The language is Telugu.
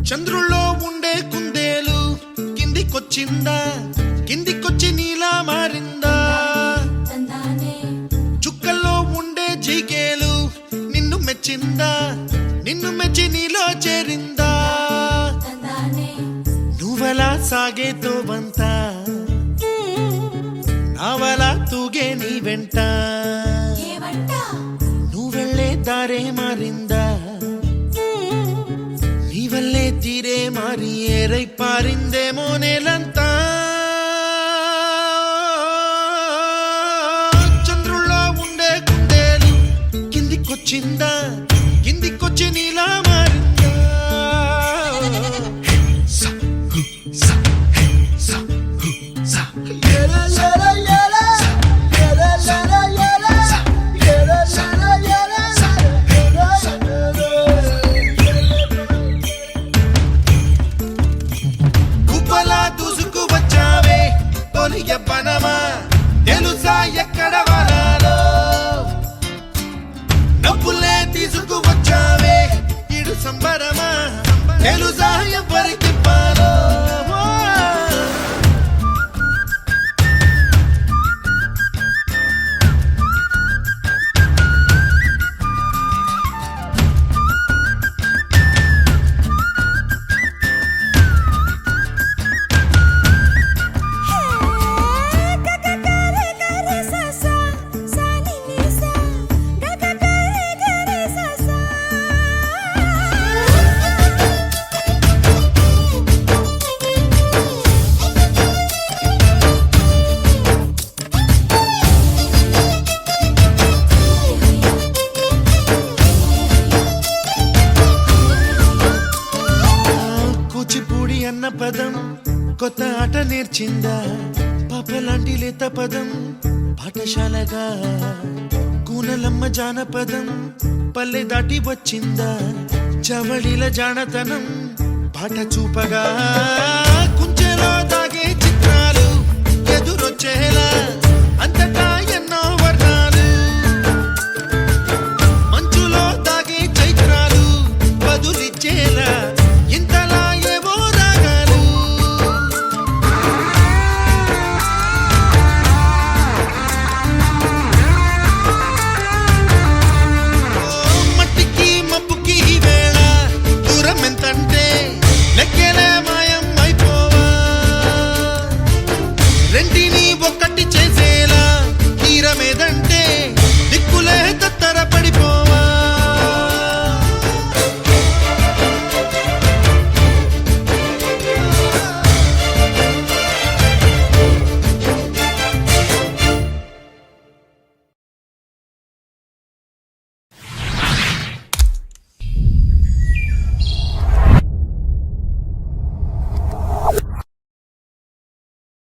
చంద్రుల్లో ఉండే కుందేలు కిందికొచ్చిందా, కిందికొచ్చి నీలా మారిందా? చుక్కల్లో ఉండే జిగేలు నిన్ను మెచ్చిందా, నిన్ను మెచ్చి నీలో చేరిందా? నువ్వలా సాగే తోవంత నావలా తూగే నీ వెంట, నువ్వెళ్ళే దారే మారిందా, నీ వల్లే తీరే మారి ఏరై పారిందేమో నేలంతా. చంద్రుల్లో ఉండే కుందేలు కిందికొచ్చిందా, కిందికొచ్చి నీలా మారిందా? యవ్వనమా తెలుసా ఎక్కడ వరాలో, నవ్వులే తీసుకువచ్చావే ఇడు సంబరమా తెలుసా ఎవరికి పాలో? కూచిపూడి అన్న పదం కొత్త ఆట నేర్చిందా, పాపలాంటి లేత పదం పాఠశాలగా? కూనలమ్మ జానపదం పల్లె దాటి వచ్చిందా, చవళిల జానతనం పాట చూపగా?